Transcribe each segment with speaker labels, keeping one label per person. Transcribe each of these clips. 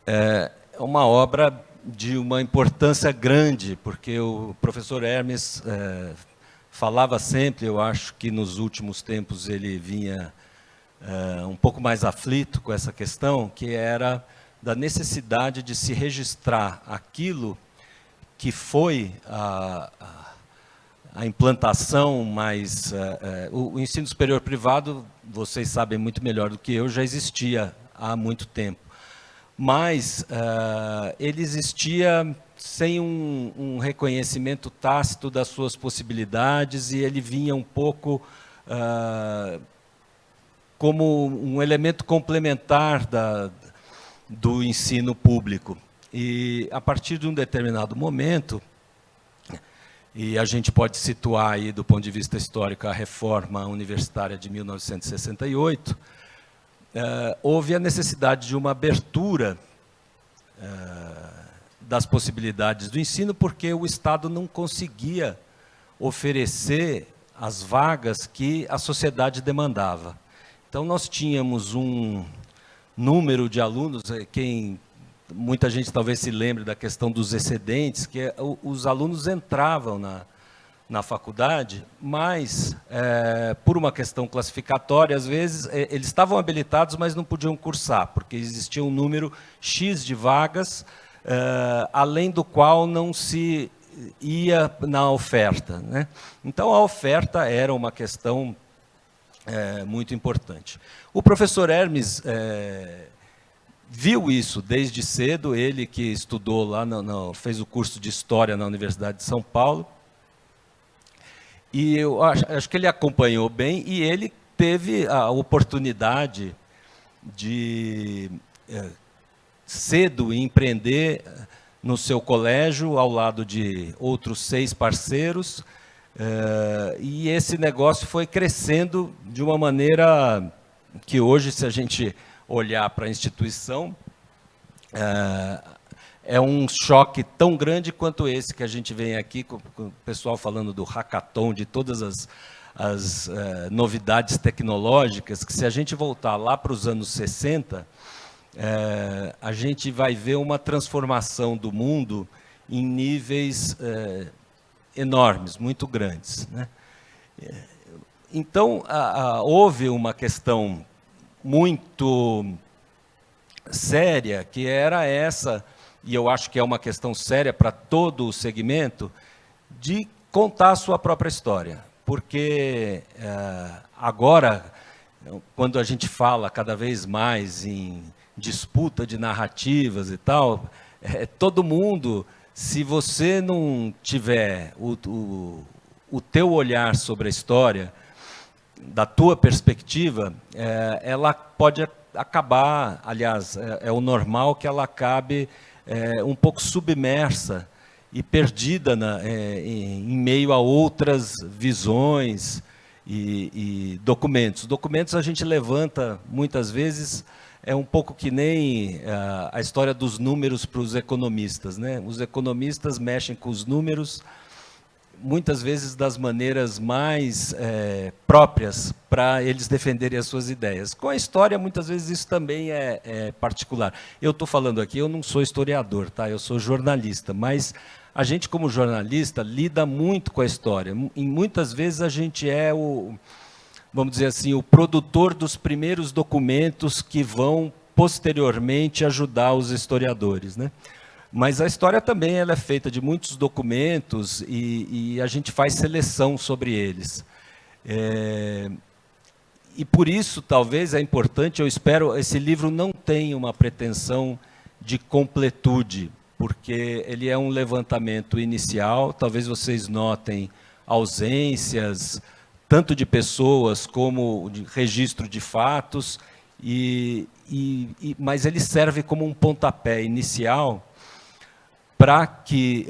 Speaker 1: É uma obra de uma importância grande, porque o professor Hermes falava sempre, eu acho que nos últimos tempos ele vinha um pouco mais aflito com essa questão, que era da necessidade de se registrar aquilo que foi a implantação, mas o ensino superior privado, vocês sabem muito melhor do que eu, já existia há muito tempo. Mas ele existia sem um reconhecimento tácito das suas possibilidades, e ele vinha um pouco como um elemento complementar do ensino público. E, a partir de um determinado momento, e a gente pode situar aí, do ponto de vista histórico, a reforma universitária de 1968, houve a necessidade de uma abertura das possibilidades do ensino, porque o Estado não conseguia oferecer as vagas que a sociedade demandava. Então, nós tínhamos um número de alunos, muita gente talvez se lembre da questão dos excedentes, que os alunos entravam na faculdade, mas, por uma questão classificatória, às vezes, eles estavam habilitados, mas não podiam cursar, porque existia um número X de vagas, além do qual não se ia na oferta, né? Então, a oferta era uma questão muito importante. O professor Hermes viu isso desde cedo, ele que estudou lá, fez o curso de História na Universidade de São Paulo, e eu acho que ele acompanhou bem, e ele teve a oportunidade de cedo empreender no seu colégio, ao lado de outros 6 parceiros, e esse negócio foi crescendo de uma maneira que hoje, se a gente olhar para a instituição, é um choque tão grande quanto esse que a gente vem aqui, com o pessoal falando do hackathon, de todas as novidades tecnológicas, que se a gente voltar lá para os anos 60, a gente vai ver uma transformação do mundo em níveis enormes, muito grandes, né? Então, houve uma questão muito séria, que era essa, e eu acho que é uma questão séria para todo o segmento, de contar a sua própria história. Porque agora, quando a gente fala cada vez mais em disputa de narrativas e tal, todo mundo, se você não tiver o teu olhar sobre a história, da tua perspectiva, ela pode acabar, aliás, é o normal que ela acabe um pouco submersa e perdida em meio a outras visões e documentos. Documentos a gente levanta, muitas vezes, um pouco que nem a história dos números para os economistas, né? Os economistas mexem com os números, muitas vezes das maneiras mais próprias para eles defenderem as suas ideias. Com a história, muitas vezes, isso também é particular. Eu estou falando aqui, eu não sou historiador, tá? Eu sou jornalista, mas a gente, como jornalista, lida muito com a história. E muitas vezes a gente vamos dizer assim, o produtor dos primeiros documentos que vão, posteriormente, ajudar os historiadores, né? Mas a história também ela é feita de muitos documentos e a gente faz seleção sobre eles. E por isso, talvez, é importante, eu espero, esse livro não tem uma pretensão de completude, porque ele é um levantamento inicial, talvez vocês notem ausências, tanto de pessoas como de registro de fatos, mas ele serve como um pontapé inicial para que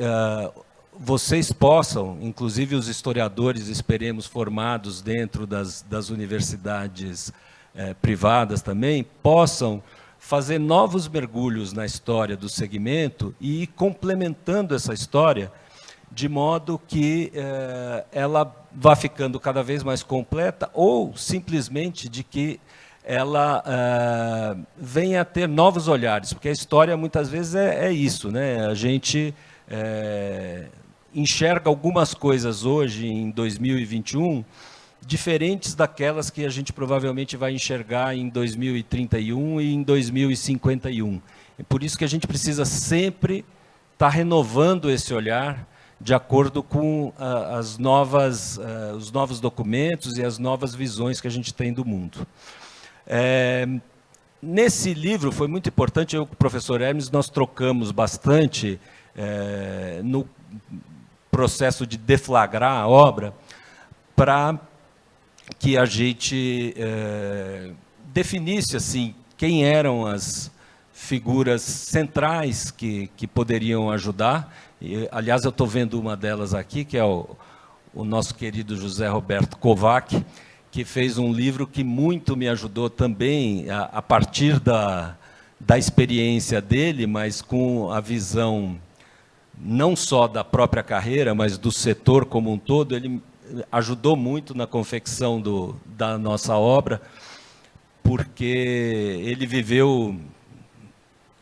Speaker 1: vocês possam, inclusive os historiadores, esperemos, formados dentro das universidades privadas também, possam fazer novos mergulhos na história do segmento e ir complementando essa história de modo que ela vá ficando cada vez mais completa, ou simplesmente de que ela venha a ter novos olhares, porque a história muitas vezes é isso, né? A gente enxerga algumas coisas hoje, em 2021, diferentes daquelas que a gente provavelmente vai enxergar em 2031 e em 2051. É por isso que a gente precisa sempre estar renovando esse olhar de acordo com os novos documentos e as novas visões que a gente tem do mundo. Nesse livro foi muito importante, eu e o professor Hermes, nós trocamos bastante no processo de deflagrar a obra, para que a gente definisse assim, quem eram as figuras centrais que poderiam ajudar. E, aliás, eu estou vendo uma delas aqui, que é o nosso querido José Roberto Kovac, que fez um livro que muito me ajudou também, a partir da experiência dele, mas com a visão não só da própria carreira, mas do setor como um todo. Ele ajudou muito na confecção da nossa obra, porque ele viveu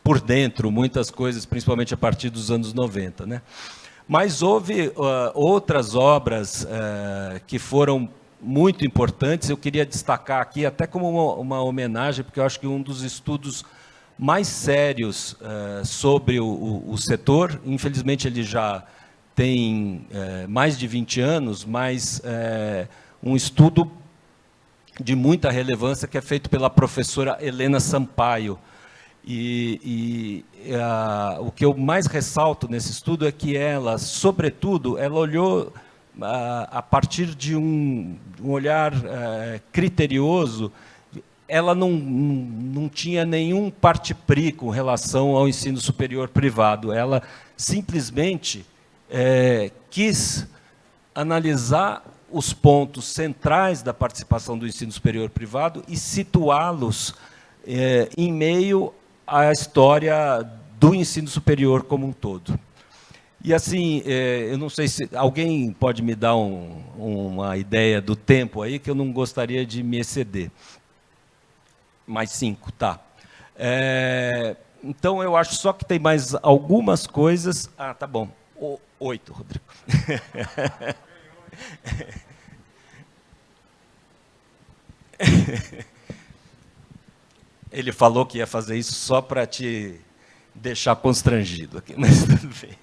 Speaker 1: por dentro muitas coisas, principalmente a partir dos anos 90, né? Mas houve outras obras que foram muito importantes. Eu queria destacar aqui, até como uma homenagem, porque eu acho que um dos estudos mais sérios sobre o setor, infelizmente ele já tem mais de 20 anos, mas um estudo de muita relevância que é feito pela professora Helena Sampaio. O que eu mais ressalto nesse estudo é que ela, sobretudo, ela olhou a partir de um olhar criterioso. Ela não tinha nenhum parte-pris com relação ao ensino superior privado. Ela simplesmente quis analisar os pontos centrais da participação do ensino superior privado e situá-los em meio à história do ensino superior como um todo. E, assim, eu não sei se alguém pode me dar uma ideia do tempo aí, que eu não gostaria de me exceder. Mais 5, tá. Então, eu acho só que tem mais algumas coisas. Ah, tá bom. 8, Rodrigo. Ele falou que ia fazer isso só para te deixar constrangido aqui, mas tudo bem.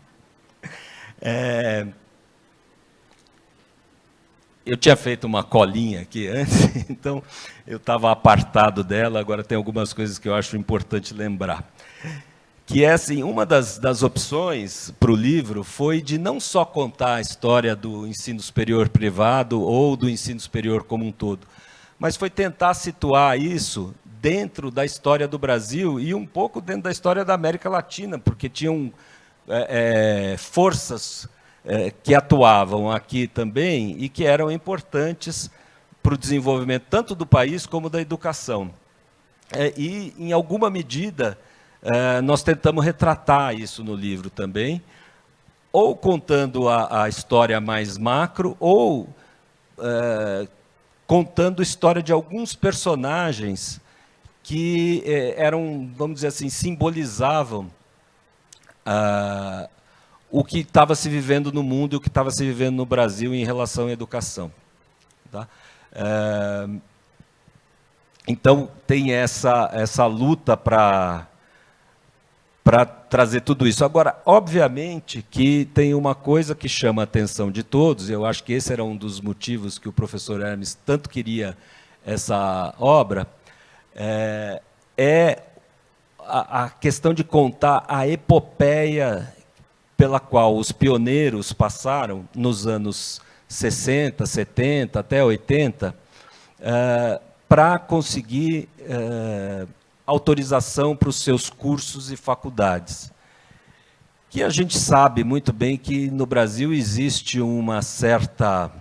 Speaker 1: Eu tinha feito uma colinha aqui antes, então eu estava apartado dela. Agora tem algumas coisas que eu acho importante lembrar. Que é assim, uma das opções para o livro foi de não só contar a história do ensino superior privado ou do ensino superior como um todo, mas foi tentar situar isso dentro da história do Brasil e um pouco dentro da história da América Latina, porque tinham forças que atuavam aqui também e que eram importantes para o desenvolvimento tanto do país como da educação. E, em alguma medida, nós tentamos retratar isso no livro também, ou contando a história mais macro, ou contando a história de alguns personagens que eram, vamos dizer assim, simbolizavam o que estava se vivendo no mundo e o que estava se vivendo no Brasil em relação à educação. Tá? Então, tem essa luta para trazer tudo isso. Agora, obviamente que tem uma coisa que chama a atenção de todos, e eu acho que esse era um dos motivos que o professor Hermes tanto queria essa obra, a questão de contar a epopeia pela qual os pioneiros passaram nos anos 60, 70, até 80, para conseguir autorização para os seus cursos e faculdades. Que a gente sabe muito bem que no Brasil existe uma certa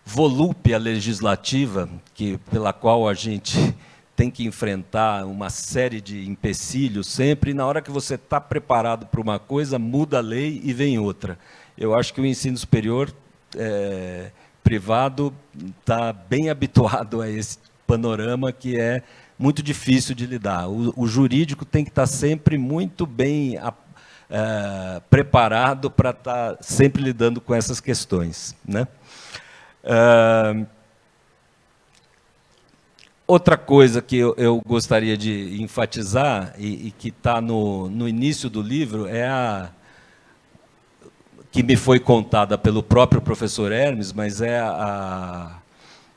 Speaker 1: volúpia legislativa pela qual a gente tem que enfrentar uma série de empecilhos sempre, e na hora que você está preparado para uma coisa, muda a lei e vem outra. Eu acho que o ensino superior privado está bem habituado a esse panorama que é muito difícil de lidar. O jurídico tem que estar sempre muito bem preparado para estar sempre lidando com essas questões, né? Outra coisa que eu gostaria de enfatizar, e que está no início do livro, que me foi contada pelo próprio professor Hermes, mas é a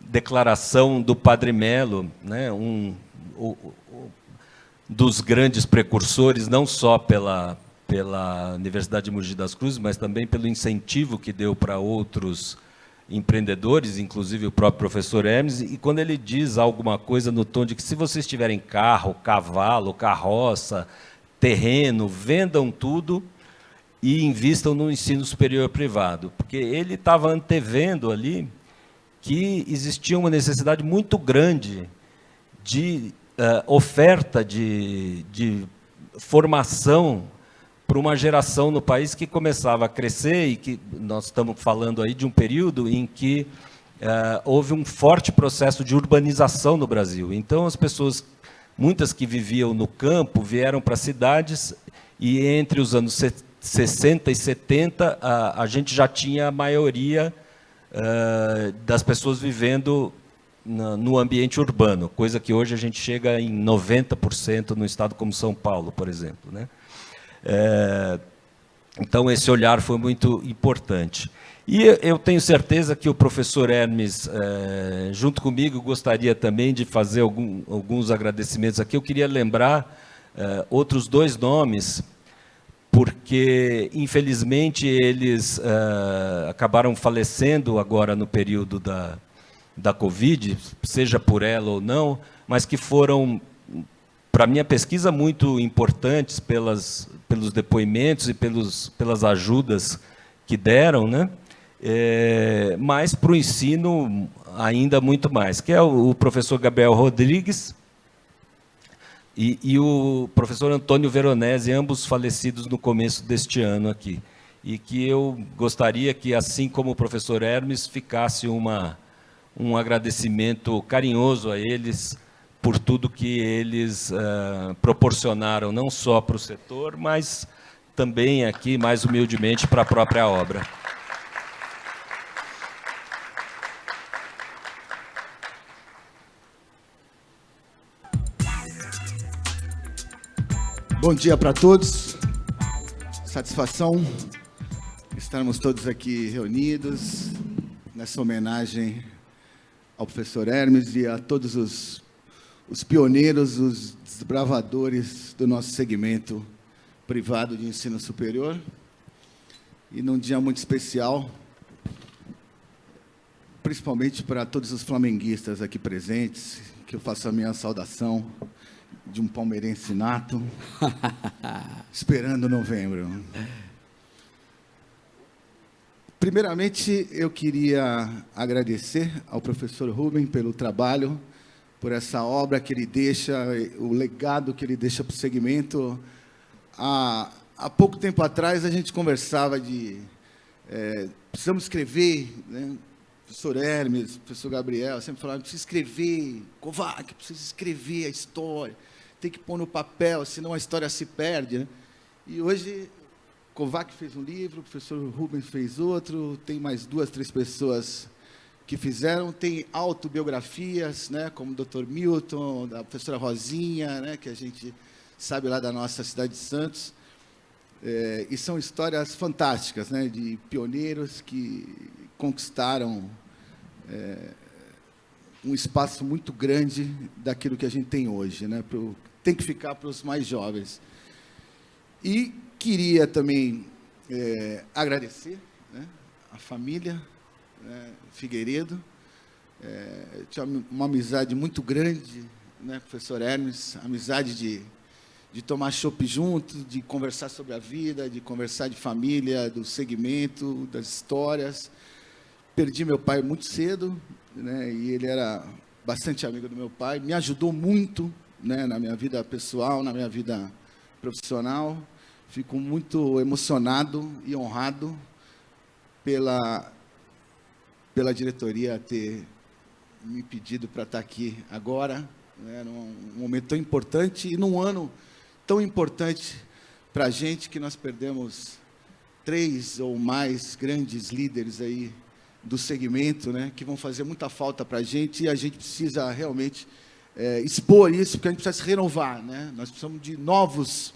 Speaker 1: declaração do Padre Melo, né, dos grandes precursores, não só pela Universidade de Mogi das Cruzes, mas também pelo incentivo que deu para outros empreendedores, inclusive o próprio professor Hermes, e quando ele diz alguma coisa no tom de que se vocês tiverem carro, cavalo, carroça, terreno, vendam tudo e invistam no ensino superior privado, porque ele estava antevendo ali que existia uma necessidade muito grande de oferta de formação para uma geração no país que começava a crescer, e que nós estamos falando aí de um período em que houve um forte processo de urbanização no Brasil. Então, as pessoas, muitas que viviam no campo, vieram para as cidades, e entre os anos 60 e 70, a gente já tinha a maioria das pessoas vivendo no ambiente urbano, coisa que hoje a gente chega em 90% no estado como São Paulo, por exemplo, né? Então, esse olhar foi muito importante. E eu tenho certeza que o professor Hermes, junto comigo, gostaria também de fazer alguns agradecimentos aqui. Eu queria lembrar outros dois nomes, porque, infelizmente, eles acabaram falecendo agora no período da Covid, seja por ela ou não, mas que foram, para a minha pesquisa, muito importantes pelos depoimentos e pelas ajudas que deram, né? Mas para o ensino ainda muito mais, que é o professor Gabriel Rodrigues e o professor Antônio Veronese, ambos falecidos no começo deste ano aqui. E que eu gostaria que, assim como o professor Hermes, ficasse um agradecimento carinhoso a eles por tudo que eles proporcionaram, não só para o setor, mas também aqui, mais humildemente, para a própria obra.
Speaker 2: Bom dia para todos. Satisfação estarmos todos aqui reunidos nessa homenagem ao professor Hermes e a todos os pioneiros, os desbravadores do nosso segmento privado de ensino superior. E num dia muito especial, principalmente para todos os flamenguistas aqui presentes, que eu faço a minha saudação de um palmeirense nato, esperando novembro. Primeiramente, eu queria agradecer ao professor Rubem pelo trabalho, por essa obra que ele deixa, o legado que ele deixa para o segmento. Há pouco tempo atrás, a gente conversava precisamos escrever, né? Professor Hermes, professor Gabriel, sempre falavam, precisa escrever, Kovac, precisa escrever a história, tem que pôr no papel, senão a história se perde, né? E hoje, Kovac fez um livro, o professor Rubens fez outro, tem mais 2, 3 pessoas que fizeram, tem autobiografias, né, como o Dr. Milton, da professora Rosinha, né, que a gente sabe lá da nossa cidade de Santos, e são histórias fantásticas, né, de pioneiros que conquistaram um espaço muito grande daquilo que a gente tem hoje, né, tem que ficar para os mais jovens. E queria também agradecer, né, a família, né, Figueiredo, tinha uma amizade muito grande, né, professor Hermes, amizade de tomar chopp junto, de conversar sobre a vida, de conversar de família, do segmento, das histórias. Perdi meu pai muito cedo, né, e ele era bastante amigo do meu pai, me ajudou muito, né, na minha vida pessoal, na minha vida profissional. Fico muito emocionado e honrado pela diretoria ter me pedido para estar aqui agora, né, num momento tão importante e num ano tão importante para a gente, que nós perdemos 3 ou mais grandes líderes aí do segmento, né, que vão fazer muita falta para a gente, e a gente precisa realmente expor isso, porque a gente precisa se renovar, né? Nós precisamos de novos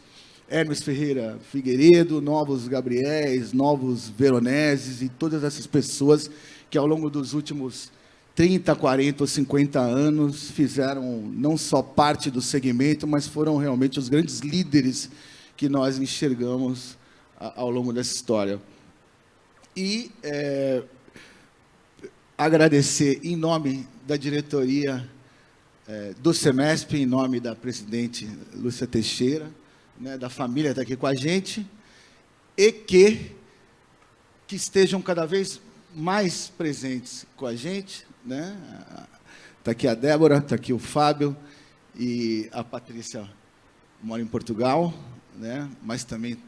Speaker 2: Hermes Ferreira Figueiredo, novos Gabriéis, novos Veroneses e todas essas pessoas que ao longo dos últimos 30, 40 ou 50 anos fizeram não só parte do segmento, mas foram realmente os grandes líderes que nós enxergamos ao longo dessa história. E agradecer em nome da diretoria do Semesp, em nome da presidente Lúcia Teixeira, né, da família que está aqui com a gente, e que estejam cada vez mais presentes com a gente, né? Está aqui a Débora, está aqui o Fábio, e a Patrícia mora em Portugal, né? Mas também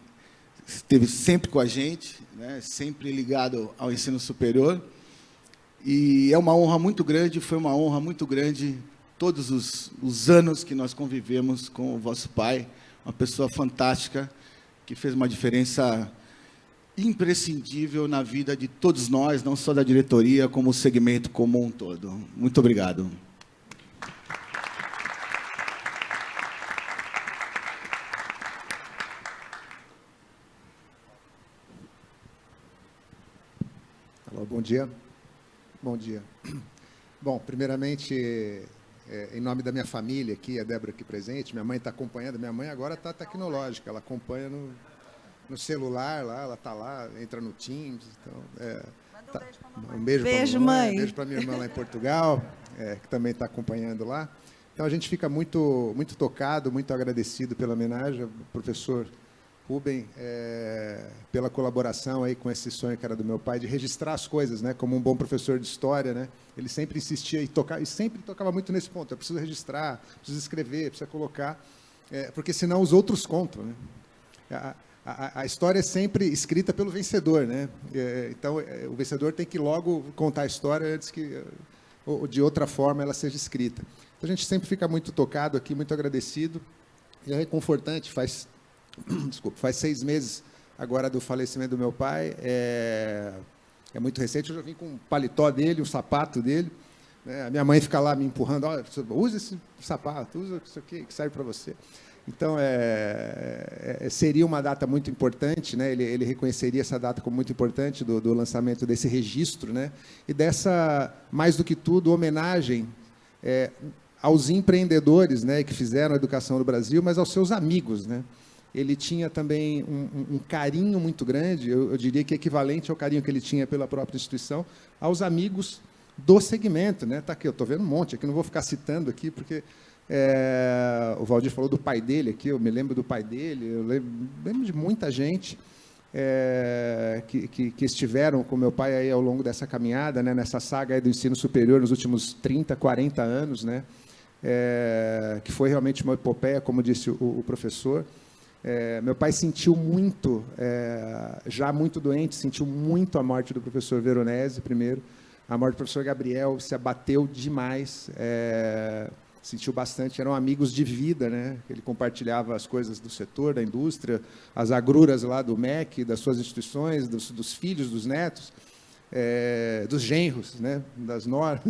Speaker 2: esteve sempre com a gente, né? Sempre ligado ao ensino superior, e é uma honra muito grande, foi uma honra muito grande todos os anos que nós convivemos com o vosso pai, uma pessoa fantástica, que fez uma diferença imprescindível na vida de todos nós, não só da diretoria, como o segmento como um todo. Muito obrigado.
Speaker 3: Alô, bom dia. Bom dia. Bom, primeiramente, em nome da minha família aqui, a Débora aqui presente, minha mãe está acompanhando, minha mãe agora está tecnológica, ela acompanha no celular, lá, ela está lá, entra no Teams, então, um beijo para a mamãe. Um beijo para minha irmã lá em Portugal, que também está acompanhando lá. Então, a gente fica muito, muito tocado, muito agradecido pela homenagem ao professor Rubem, pela colaboração aí com esse sonho que era do meu pai, de registrar as coisas, né, como um bom professor de história, né, ele sempre insistia e sempre tocava muito nesse ponto, eu preciso registrar, preciso escrever, preciso colocar, porque senão os outros contam, né? A história é sempre escrita pelo vencedor, né? Então, o vencedor tem que logo contar a história antes que, ou de outra forma, ela seja escrita. Então, a gente sempre fica muito tocado aqui, muito agradecido, e é reconfortante, faz 6 meses agora do falecimento do meu pai, é muito recente, eu já vim com um paletó dele, um sapato dele, né? A minha mãe fica lá me empurrando, olha, usa esse sapato, usa isso aqui que serve para você. Então, seria uma data muito importante, né? Ele reconheceria essa data como muito importante do lançamento desse registro, né? E dessa, mais do que tudo, homenagem aos empreendedores, né, que fizeram a educação no Brasil, mas aos seus amigos, né? Ele tinha também um carinho muito grande, eu diria que equivalente ao carinho que ele tinha pela própria instituição, aos amigos do segmento, né? Tá aqui, eu estou vendo um monte aqui, não vou ficar citando aqui, porque o Valdir falou do pai dele aqui, eu me lembro do pai dele, eu lembro de muita gente que estiveram com meu pai aí ao longo dessa caminhada, né, nessa saga aí do ensino superior nos últimos 30, 40 anos, né, que foi realmente uma epopeia, como disse o professor. Meu pai sentiu muito, já muito doente, sentiu muito a morte do professor Veronese, primeiro. A morte do professor Gabriel se abateu demais, sentiu bastante, eram amigos de vida, né? Ele compartilhava as coisas do setor, da indústria, as agruras lá do MEC, das suas instituições, dos filhos, dos netos, dos genros, né? Das noras.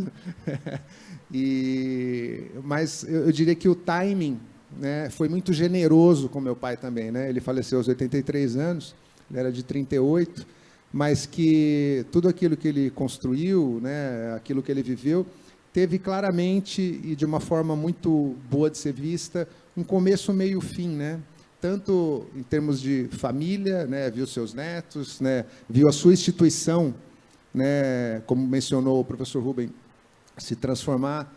Speaker 3: Mas eu diria que o timing, né, foi muito generoso com meu pai também, né? Ele faleceu aos 83 anos, ele era de 38, mas que tudo aquilo que ele construiu, né, aquilo que ele viveu, teve claramente e de uma forma muito boa de ser vista um começo, meio, fim, né? Tanto em termos de família, né, viu seus netos, né, viu a sua instituição, né, como mencionou o professor Rubem, se transformar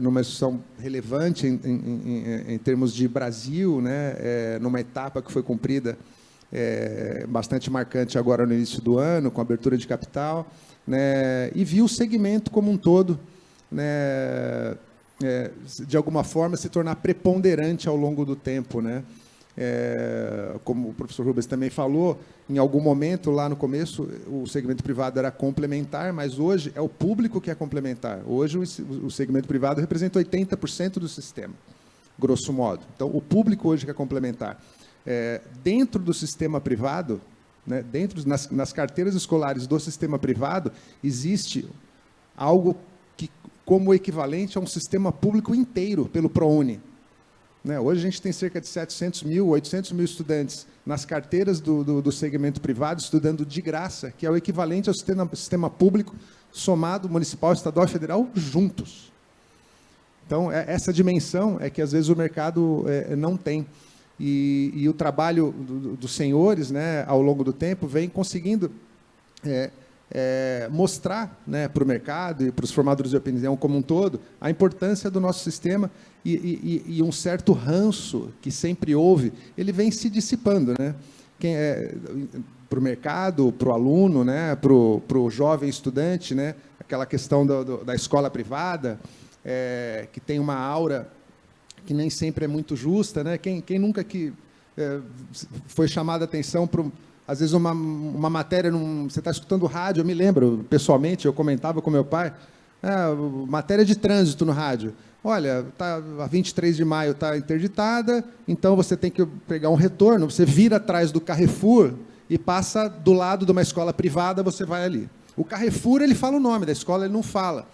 Speaker 3: numa instituição relevante em termos de Brasil, né, numa etapa que foi cumprida bastante marcante agora no início do ano, com a abertura de capital, né, e viu o segmento como um todo, né, de alguma forma, se tornar preponderante ao longo do tempo, né. Como o professor Rubens também falou, em algum momento, lá no começo, o segmento privado era complementar, mas hoje é o público que é complementar. Hoje, o segmento privado representa 80% do sistema, grosso modo. Então, o público hoje que é complementar. Dentro do sistema privado, né, nas carteiras escolares do sistema privado, existe algo que, como equivalente a um sistema público inteiro, pelo ProUni. Hoje a gente tem cerca de 700 mil, 800 mil estudantes nas carteiras do segmento privado, estudando de graça, que é o equivalente ao sistema público somado, municipal, estadual e federal, juntos. Então, essa dimensão é que, às vezes, o mercado não tem. E o trabalho dos senhores, né, ao longo do tempo, vem conseguindo mostrar, né, para o mercado e para os formadores de opinião como um todo a importância do nosso sistema e um certo ranço que sempre houve, ele vem se dissipando, né? Para o mercado, para o aluno, né, para o jovem estudante, né, aquela questão da escola privada, que tem uma aura que nem sempre é muito justa, né? Quem nunca foi chamado a atenção para, às vezes, uma matéria, você está escutando rádio, eu me lembro, pessoalmente, eu comentava com meu pai, matéria de trânsito no rádio. Olha, a 23 de maio está interditada, então você tem que pegar um retorno, você vira atrás do Carrefour e passa do lado de uma escola privada, você vai ali. O Carrefour, ele fala o nome da escola, ele não fala.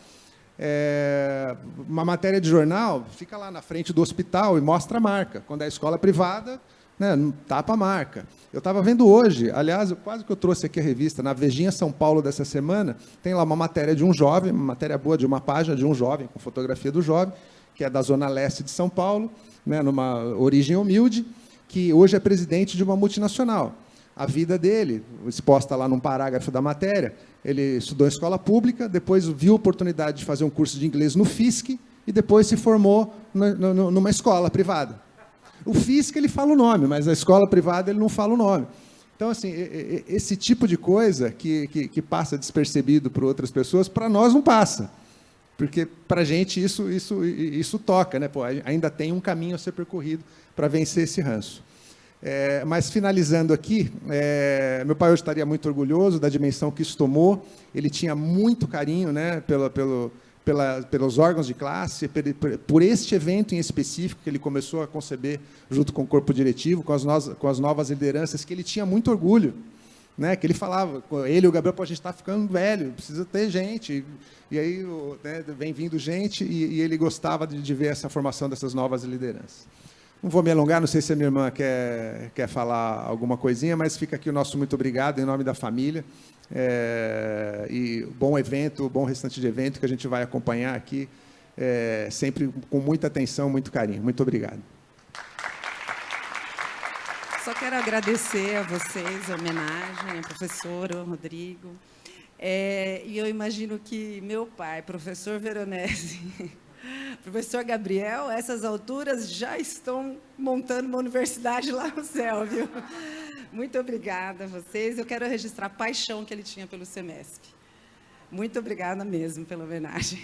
Speaker 3: Uma matéria de jornal, fica lá na frente do hospital e mostra a marca. Quando é escola privada, né, tapa a marca. Eu estava vendo hoje, aliás, quase que eu trouxe aqui a revista, na Vejinha São Paulo dessa semana, tem lá uma matéria de um jovem, uma matéria boa de uma página de um jovem, com fotografia do jovem, que é da Zona Leste de São Paulo, né, numa origem humilde, que hoje é presidente de uma multinacional. A vida dele, exposta lá num parágrafo da matéria, ele estudou em escola pública, depois viu a oportunidade de fazer um curso de inglês no FISC e depois se formou numa escola privada. O FISC, ele fala o nome, mas a escola privada ele não fala o nome. Então, assim, esse tipo de coisa que passa despercebido por outras pessoas, para nós não passa. Porque, para a gente, isso toca, né? Pô, ainda tem um caminho a ser percorrido para vencer esse ranço. Mas, finalizando aqui, meu pai hoje estaria muito orgulhoso da dimensão que isso tomou. Ele tinha muito carinho, né, pelos órgãos de classe, por este evento em específico que ele começou a conceber junto com o corpo diretivo, com as novas lideranças, que ele tinha muito orgulho, né, que ele falava, ele e o Gabriel, a gente está ficando velho, precisa ter gente, e aí, né, vem vindo gente, e ele gostava de ver essa formação dessas novas lideranças. Não vou me alongar, não sei se a minha irmã quer falar alguma coisinha, mas fica aqui o nosso muito obrigado em nome da família. E bom evento, bom restante de evento que a gente vai acompanhar aqui, sempre com muita atenção, muito carinho. Muito obrigado.
Speaker 4: Só quero agradecer a vocês a homenagem, ao professor Rodrigo. E eu imagino que meu pai, professor Veronese, professor Gabriel, a essas alturas, já estão montando uma universidade lá no céu, viu? Muito obrigada a vocês. Eu quero registrar a paixão que ele tinha pelo Semesp. Muito obrigada mesmo pela homenagem.